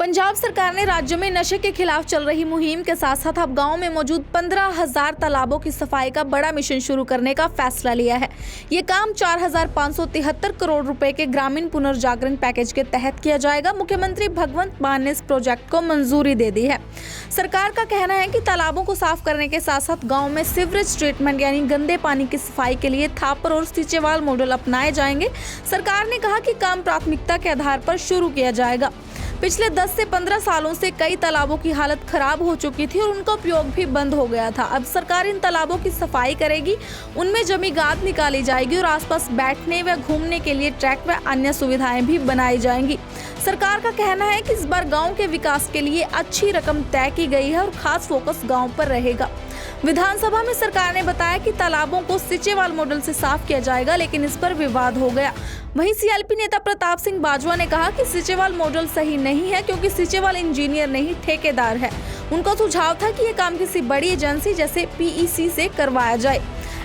पंजाब सरकार ने राज्य में नशे के खिलाफ चल रही मुहिम के साथ साथ अब गांव में मौजूद 15,000 तालाबों की सफाई का बड़ा मिशन शुरू करने का फैसला लिया है। ये काम 4,573 करोड़ रुपए के ग्रामीण पुनर्जागरण पैकेज के तहत किया जाएगा। मुख्यमंत्री भगवंत मान ने इस प्रोजेक्ट को मंजूरी दे दी है। सरकार का कहना है कि तालाबों को साफ करने के साथ साथ गाँव में सीवरेज ट्रीटमेंट यानी गंदे पानी की सफाई के लिए थापर और सीचेवाल मॉडल अपनाए जाएंगे। सरकार ने कहा कि काम प्राथमिकता के आधार पर शुरू किया जाएगा। पिछले 10 से 15 सालों से कई तालाबों की हालत खराब हो चुकी थी और उनका उपयोग भी बंद हो गया था। अब सरकार इन तालाबों की सफाई करेगी, उनमें जमी गाद निकाली जाएगी और आसपास बैठने व घूमने के लिए ट्रैक व अन्य सुविधाएं भी बनाई जाएंगी। सरकार का कहना है कि इस बार गांव के विकास के लिए अच्छी रकम तय की गई है और खास फोकस गांव पर रहेगा। विधानसभा में सरकार ने बताया कि तालाबों को सीचेवाल मॉडल से साफ किया जाएगा, लेकिन इस पर विवाद हो गया। वहीं सीएलपी नेता प्रताप सिंह बाजवा ने कहा कि सीचेवाल मॉडल सही नहीं है क्योंकि सीचेवाल इंजीनियर नहीं ठेकेदार है। उनका सुझाव था कि ये काम किसी बड़ी एजेंसी जैसे पीईसी से करवाया जाए।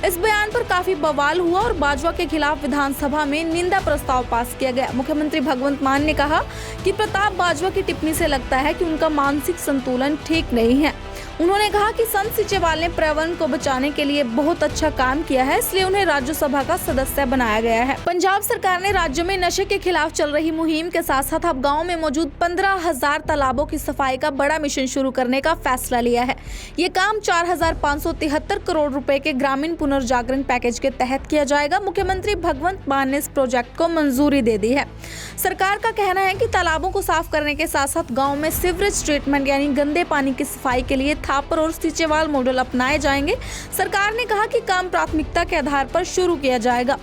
इस बयान पर काफी बवाल हुआ और बाजवा के खिलाफ विधानसभा में निंदा प्रस्ताव पास किया गया। मुख्यमंत्री भगवंत मान ने कहा कि प्रताप बाजवा की टिप्पणी से लगता है कि उनका मानसिक संतुलन ठीक नहीं है। उन्होंने कहा कि संत सीचेवाल ने पर्यावरण को बचाने के लिए बहुत अच्छा काम किया है, इसलिए उन्हें राज्यसभा का सदस्य बनाया गया है। पंजाब सरकार ने राज्य में नशे के खिलाफ चल रही मुहिम के साथ साथ अब गाँव में मौजूद 15,000 तालाबों की सफाई का बड़ा मिशन शुरू करने का फैसला लिया है। ये काम 4,573 करोड़ रुपए के ग्रामीण पुनर्जागरण पैकेज के तहत किया जाएगा। मुख्यमंत्री भगवंत मान ने इस प्रोजेक्ट को मंजूरी दे दी है। सरकार का कहना है कि तालाबों को साफ करने के साथ साथ गाँव में सीवरेज ट्रीटमेंट यानी गंदे पानी की सफाई के लिए थापर और सीचेवाल मॉडल अपनाए जाएंगे। सरकार ने कहा कि काम प्राथमिकता के आधार पर शुरू किया जाएगा।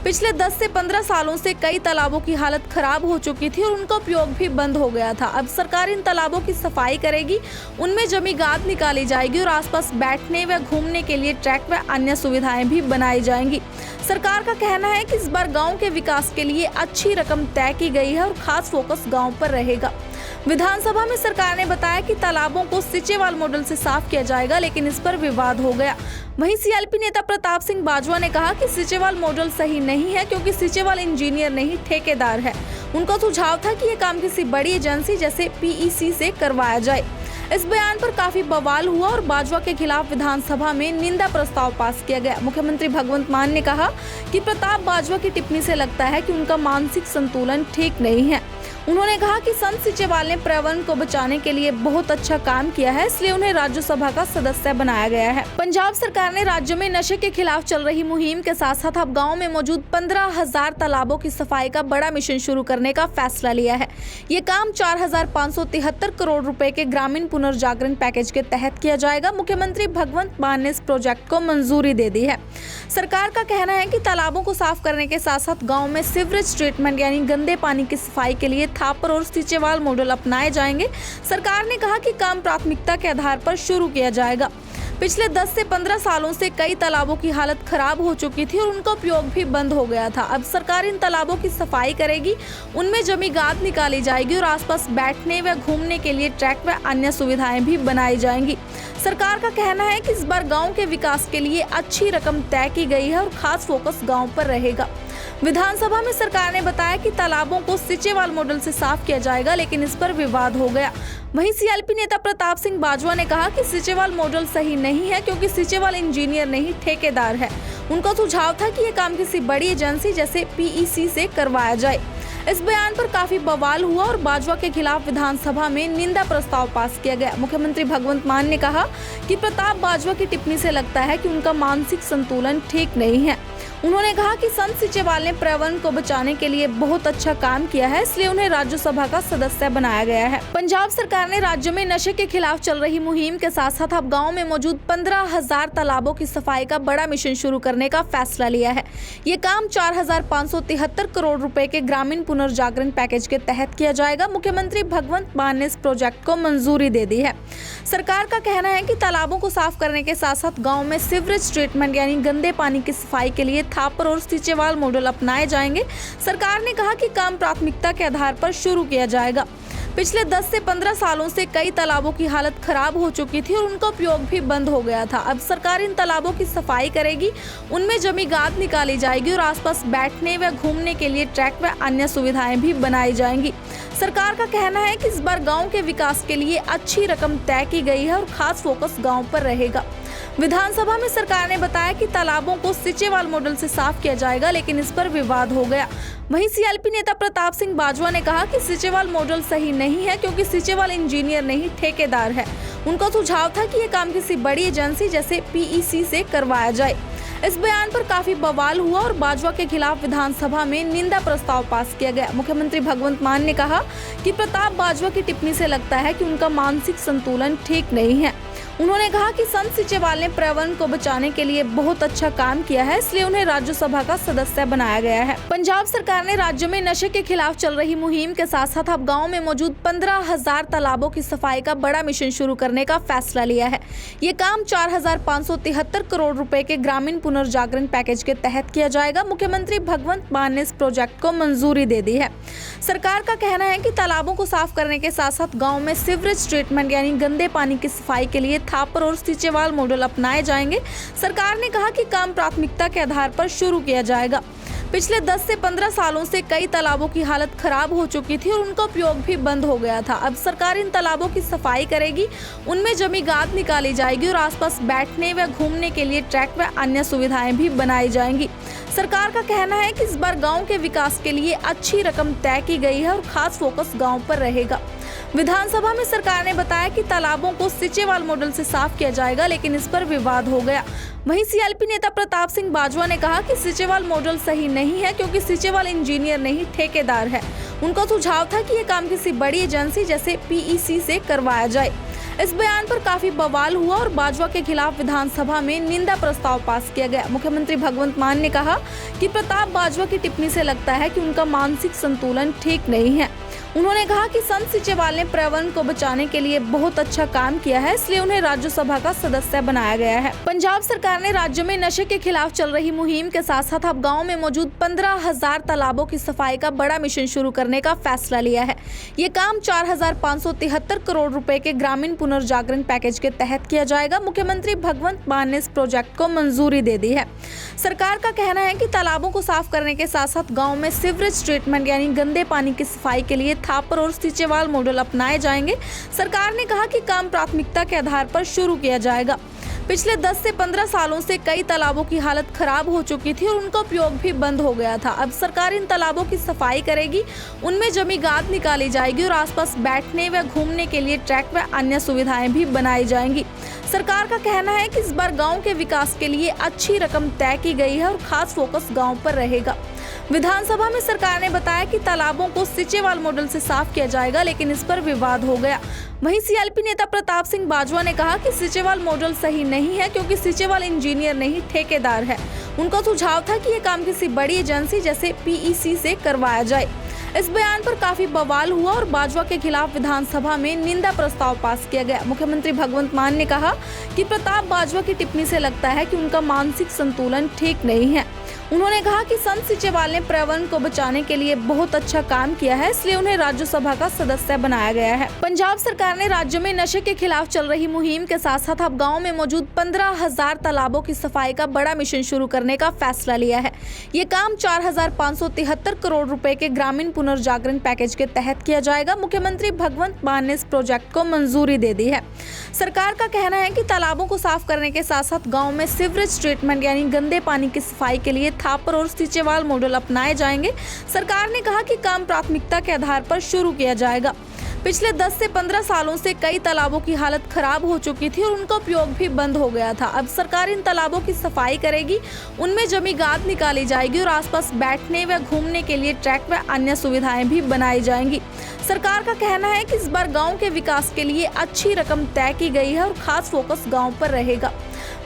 पिछले 10 से 15 सालों से कई तालाबों की हालत खराब हो चुकी थी और उनका उपयोग भी बंद हो गया था। अब सरकार इन तालाबों की सफाई करेगी, उनमें जमी गाद निकाली जाएगी और आसपास बैठने व घूमने के लिए ट्रैक व अन्य सुविधाएं भी बनाई जाएंगी। सरकार का कहना है कि इस बार गाँव के विकास के लिए अच्छी रकम तय की गई है और खास फोकस गाँव पर रहेगा। विधानसभा में सरकार ने बताया कि तालाबों को सीचेवाल मॉडल से साफ किया जाएगा, लेकिन इस पर विवाद हो गया। वहीं सीएलपी नेता प्रताप सिंह बाजवा ने कहा कि सीचेवाल मॉडल सही नहीं है क्योंकि सीचेवाल इंजीनियर नहीं ठेकेदार है। उनका सुझाव था कि ये काम किसी बड़ी एजेंसी जैसे पीईसी से करवाया जाए। इस बयान पर काफी बवाल हुआ और बाजवा के खिलाफ विधानसभा में निंदा प्रस्ताव पास किया गया। मुख्यमंत्री भगवंत मान ने कहा कि प्रताप बाजवा की टिप्पणी से लगता है कि उनका मानसिक संतुलन ठीक नहीं है। उन्होंने कहा कि संत सीचेवाल ने पर्यावरण को बचाने के लिए बहुत अच्छा काम किया है, इसलिए उन्हें राज्यसभा का सदस्य बनाया गया है। पंजाब सरकार ने राज्य में नशे के खिलाफ चल रही मुहिम के साथ साथ अब गाँव में मौजूद 15,000 तालाबों की सफाई का बड़ा मिशन शुरू करने का फैसला लिया है। ये काम 4,573 करोड़ रुपए के ग्रामीण पुनर्जागरण पैकेज के तहत किया जाएगा। मुख्यमंत्री भगवंत मान ने इस प्रोजेक्ट को मंजूरी दे दी है। सरकार का कहना है कि तालाबों को साफ करने के साथ साथ गाँव में सीवरेज ट्रीटमेंट यानी गंदे पानी की सफाई के लिए थापर और सीचेवाल मॉडल अपनाए जाएंगे। सरकार ने कहा कि काम प्राथमिकता के आधार पर शुरू किया जाएगा। पिछले 10 से 15 सालों से कई तालाबों की हालत खराब हो चुकी थी और उनका उपयोग भी बंद हो गया था। अब सरकार इन तालाबों की सफाई करेगी, उनमें जमी गाद निकाली जाएगी और आसपास बैठने व घूमने के लिए ट्रैक व अन्य सुविधाएं भी बनाई जाएंगी। सरकार का कहना है कि इस बार गाँव के विकास के लिए अच्छी रकम तय की गई है और खास फोकस गाँव पर रहेगा। विधानसभा में सरकार ने बताया कि तालाबों को सीचेवाल मॉडल से साफ किया जाएगा, लेकिन इस पर विवाद हो गया। वहीं सीएलपी नेता प्रताप सिंह बाजवा ने कहा कि सीचेवाल मॉडल सही नहीं है क्योंकि सीचेवाल इंजीनियर नहीं ठेकेदार है। उनका सुझाव था कि ये काम किसी बड़ी एजेंसी जैसे पीईसी से करवाया जाए। इस बयान पर काफी बवाल हुआ और बाजवा के खिलाफ विधानसभा में निंदा प्रस्ताव पास किया गया। मुख्यमंत्री भगवंत मान ने कहा कि प्रताप बाजवा की टिप्पणी से लगता है कि उनका मानसिक संतुलन ठीक नहीं है। उन्होंने कहा कि संत सीचेवाल ने पर्यावरण को बचाने के लिए बहुत अच्छा काम किया है, इसलिए उन्हें राज्यसभा का सदस्य बनाया गया है। पंजाब सरकार ने राज्य में नशे के खिलाफ चल रही मुहिम के साथ साथ अब गाँव में मौजूद 15,000 तालाबों की सफाई का बड़ा मिशन शुरू करने का फैसला लिया है। ये काम 4,573 करोड़ रुपए के ग्रामीण पुनर्जागरण पैकेज के तहत किया जाएगा। मुख्यमंत्री भगवंत मान ने इस प्रोजेक्ट को मंजूरी दे दी है। सरकार का कहना है कि तालाबों को साफ करने के साथ साथ गाँव में सीवरेज ट्रीटमेंट यानी गंदे पानी की सफाई के लिए थापर और सीचेवाल मॉडल अपनाए जाएंगे। सरकार ने कहा कि काम प्राथमिकता के आधार पर शुरू किया जाएगा। पिछले 10 से 15 सालों से कई तालाबों की हालत खराब हो चुकी थी और उनका उपयोग भी बंद हो गया था। अब सरकार इन तालाबों की सफाई करेगी, उनमें जमी गाद निकाली जाएगी और आसपास बैठने व घूमने के लिए ट्रैक व अन्य सुविधाएं भी बनाई जाएंगी। सरकार का कहना है कि इस बार गांव के विकास के लिए अच्छी रकम तय की गई है और खास फोकस गांव पर रहेगा। विधानसभा में सरकार ने बताया कि तालाबों को सिचेवाल मॉडल से साफ किया जाएगा, लेकिन इस पर विवाद हो गया। वहीं सीएलपी नेता प्रताप सिंह बाजवा ने कहा कि सिचेवाल मॉडल सही नहीं है, क्योंकि सिचेवाल इंजीनियर नहीं ठेकेदार है। उनका सुझाव था कि ये काम किसी बड़ी एजेंसी जैसे पीईसी से करवाया जाए। इस बयान पर काफी बवाल हुआ और बाजवा के खिलाफ विधानसभा में निंदा प्रस्ताव पास किया गया। मुख्यमंत्री भगवंत मान ने कहा कि प्रताप बाजवा की टिप्पणी से लगता है कि उनका मानसिक संतुलन ठीक नहीं है। उन्होंने कहा कि संत सिचेवाल ने पर्यावरण को बचाने के लिए बहुत अच्छा काम किया है, इसलिए उन्हें राज्यसभा का सदस्य बनाया गया है। पंजाब सरकार ने राज्य में नशे के खिलाफ चल रही मुहिम के साथ साथ अब गाँव में मौजूद 15,000 तालाबों की सफाई का बड़ा मिशन शुरू करने का फैसला लिया है। ये काम 4,573 करोड़ रुपए के ग्रामीण पुनर्जागरण पैकेज के तहत किया जाएगा। मुख्यमंत्री भगवंत मान ने इस प्रोजेक्ट को मंजूरी दे दी है। सरकार का कहना है कि तालाबों को साफ करने के साथ साथ गाँव में सीवरेज ट्रीटमेंट यानी गंदे पानी की सफाई के लिए थापर और सिचेवाल मॉडल अपनाए जाएंगे। सरकार ने कहा कि काम प्राथमिकता के आधार पर शुरू किया जाएगा। पिछले 10 से 15 सालों से कई तालाबों की हालत खराब हो चुकी थी और उनका उपयोग भी बंद हो गया था। अब सरकार इन तालाबों की सफाई करेगी, उनमें जमी गाद निकाली जाएगी और आसपास बैठने व घूमने के लिए ट्रैक व अन्य सुविधाएं भी बनाई जाएंगी। सरकार का कहना है कि इस बार गाँव के विकास के लिए अच्छी रकम तय की गई है और खास फोकस गाँव पर रहेगा। विधानसभा में सरकार ने बताया कि तालाबों को सिचेवाल मॉडल से साफ किया जाएगा, लेकिन इस पर विवाद हो गया। वहीं सीएलपी नेता प्रताप सिंह बाजवा ने कहा कि सिचेवाल मॉडल सही नहीं है, क्योंकि सिचेवाल इंजीनियर नहीं ठेकेदार है। उनका सुझाव था कि ये काम किसी बड़ी एजेंसी जैसे पीईसी से करवाया जाए। इस बयान पर काफी बवाल हुआ और बाजवा के खिलाफ विधानसभा में निंदा प्रस्ताव पास किया गया। मुख्यमंत्री भगवंत मान ने कहा कि प्रताप बाजवा की टिप्पणी से लगता है कि उनका मानसिक संतुलन ठीक नहीं है। उन्होंने कहा कि संत सिचेवाल ने पर्यावरण को बचाने के लिए बहुत अच्छा काम किया है, इसलिए उन्हें राज्यसभा का सदस्य बनाया गया है। पंजाब सरकार ने राज्य में नशे के खिलाफ चल रही मुहिम के साथ साथ अब गाँव में मौजूद 15,000 तालाबों की सफाई का बड़ा मिशन शुरू करने का फैसला लिया है। ये काम 4,573 करोड़ रुपए के ग्रामीण पुनर्जागरण पैकेज के तहत किया जाएगा। मुख्यमंत्री भगवंत मान ने इस प्रोजेक्ट को मंजूरी दे दी है। सरकार का कहना है कि तालाबों को साफ करने के साथ साथ गाँव में सीवरेज ट्रीटमेंट यानी गंदे पानी की सफाई के लिए थापर और सिचेवाल मॉडल अपनाए जाएंगे। सरकार ने कहा कि काम प्राथमिकता के आधार पर शुरू किया जाएगा। पिछले 10 से 15 सालों से कई तालाबों की हालत खराब हो चुकी थी और उनका उपयोग भी बंद हो गया था। अब सरकार इन तालाबों की सफाई करेगी, उनमें जमी गाद निकाली जाएगी और आसपास बैठने व घूमने के लिए ट्रैक व अन्य सुविधाएं भी बनाई जाएंगी। सरकार का कहना है कि इस बार गाँव के विकास के लिए अच्छी रकम तय की गई है और खास फोकस गाँव पर रहेगा। विधानसभा में सरकार ने बताया कि तालाबों को सिचेवाल मॉडल से साफ किया जाएगा, लेकिन इस पर विवाद हो गया। वहीं सीएलपी नेता प्रताप सिंह बाजवा ने कहा कि सिचेवाल मॉडल सही नहीं है, क्योंकि सिचेवाल इंजीनियर नहीं ठेकेदार है। उनका सुझाव था कि ये काम किसी बड़ी एजेंसी जैसे पीईसी से करवाया जाए। इस बयान पर काफी बवाल हुआ और बाजवा के खिलाफ विधानसभा में निंदा प्रस्ताव पास किया गया। मुख्यमंत्री भगवंत मान ने कहा कि प्रताप बाजवा की टिप्पणी से लगता है कि उनका मानसिक संतुलन ठीक नहीं है। उन्होंने कहा कि संत सिचेवाल ने पर्यावरण को बचाने के लिए बहुत अच्छा काम किया है, इसलिए उन्हें राज्यसभा का सदस्य बनाया गया है। पंजाब सरकार ने राज्य में नशे के खिलाफ चल रही मुहिम के साथ साथ अब गाँव में मौजूद 15,000 तालाबों की सफाई का बड़ा मिशन शुरू करने का फैसला लिया है। ये काम 4,573 करोड़ रुपए के ग्रामीण पुनर्जागरण पैकेज के तहत किया जाएगा। मुख्यमंत्री भगवंत मान ने इस प्रोजेक्ट को मंजूरी दे दी है। सरकार का कहना है कि तालाबों को साफ करने के साथ साथ गाँव में सीवरेज ट्रीटमेंट यानी गंदे पानी की सफाई के लिए थापर और सिचेवाल मॉडल अपनाए जाएंगे। सरकार ने कहा कि काम प्राथमिकता के आधार पर शुरू किया जाएगा। पिछले 10 से 15 सालों से कई तालाबों की हालत खराब हो चुकी थी और उनका उपयोग भी बंद हो गया था। अब सरकार इन तालाबों की सफाई करेगी, उनमें जमी गाद निकाली जाएगी और आसपास बैठने व घूमने के लिए ट्रैक व अन्य सुविधाएं भी बनाई जाएंगी। सरकार का कहना है कि इस बार गाँव के विकास के लिए अच्छी रकम तय की गई है और खास फोकस गाँव पर रहेगा।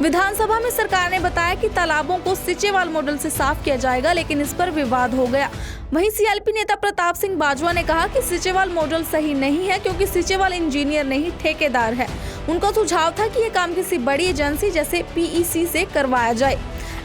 विधानसभा में सरकार ने बताया कि तालाबों को सिचेवाल मॉडल से साफ किया जाएगा, लेकिन इस पर विवाद हो गया। वहीं सीएलपी नेता प्रताप सिंह बाजवा ने कहा कि सिचेवाल मॉडल सही नहीं है, क्योंकि सिचेवाल इंजीनियर नहीं ठेकेदार है। उनका सुझाव था कि ये काम किसी बड़ी एजेंसी जैसे पीईसी से करवाया जाए।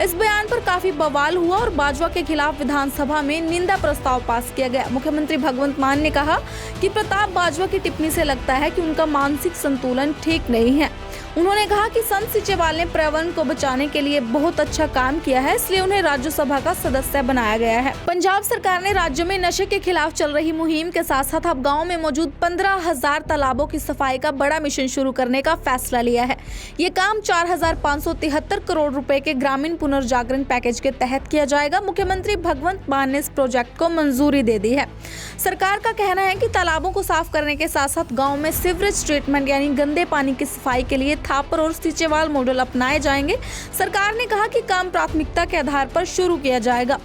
इस बयान पर काफी बवाल हुआ और बाजवा के खिलाफ विधानसभा में निंदा प्रस्ताव पास किया गया। मुख्यमंत्री भगवंत मान ने कहा कि प्रताप बाजवा की टिप्पणी से लगता है कि उनका मानसिक संतुलन ठीक नहीं है। उन्होंने कहा कि संत सीचेवाल ने पर्यावरण को बचाने के लिए बहुत अच्छा काम किया है, इसलिए उन्हें राज्यसभा का सदस्य बनाया गया है। पंजाब सरकार ने राज्य में नशे के खिलाफ चल रही मुहिम के साथ साथ अब गाँव में मौजूद 15,000 तालाबों की सफाई का बड़ा मिशन शुरू करने का फैसला लिया है। ये काम 4,573 करोड़ रुपए के ग्रामीण पुनर्जागरण पैकेज के तहत किया जाएगा। मुख्यमंत्री भगवंत मान ने इस प्रोजेक्ट को मंजूरी दे दी है। सरकार का कहना है कि तालाबों को साफ करने के साथ साथ गाँव में सीवरेज ट्रीटमेंट यानी गंदे पानी की सफाई के लिए थापर और सीचेवाल मॉडल अपनाए जाएंगे। सरकार ने कहा कि काम प्राथमिकता के आधार पर शुरू किया जाएगा।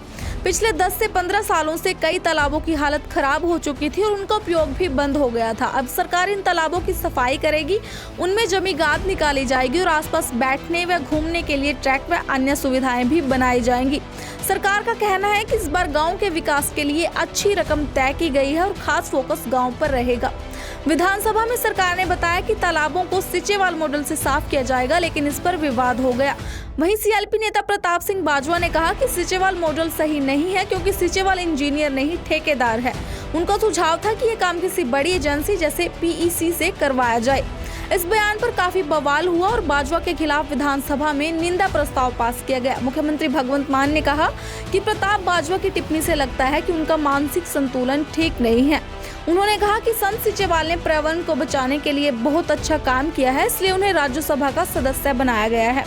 पिछले 10 से 15 सालों से कई तालाबों की हालत खराब हो चुकी थी और उनका उपयोग भी बंद हो गया था। अब सरकार इन तालाबों की सफाई करेगी, उनमें जमी गाद निकाली जाएगी और आसपास बैठने व घूमने के लिए ट्रैक व अन्य सुविधाएं भी बनाई जाएंगी। सरकार का कहना है कि इस बार गाँव के विकास के लिए अच्छी रकम तय की गई है और खास फोकस गाँव पर रहेगा। विधानसभा में सरकार ने बताया कि तालाबों को सीचेवाल मॉडल से साफ किया जाएगा, लेकिन इस पर विवाद हो गया। वहीं सीएलपी नेता प्रताप सिंह बाजवा ने कहा कि सीचेवाल मॉडल सही नहीं है क्योंकि सीचेवाल इंजीनियर नहीं ठेकेदार है। उनका सुझाव था कि यह काम किसी बड़ी एजेंसी जैसे पीईसी से करवाया जाए। इस बयान पर काफी बवाल हुआ और बाजवा के खिलाफ विधानसभा में निंदा प्रस्ताव पास किया गया। मुख्यमंत्री भगवंत मान ने कहा कि प्रताप बाजवा की टिप्पणी से लगता है कि उनका मानसिक संतुलन ठीक नहीं है। उन्होंने कहा कि संत सीचेवाल ने पर्यावरण को बचाने के लिए बहुत अच्छा काम किया है, इसलिए उन्हें राज्यसभा का सदस्य बनाया गया है।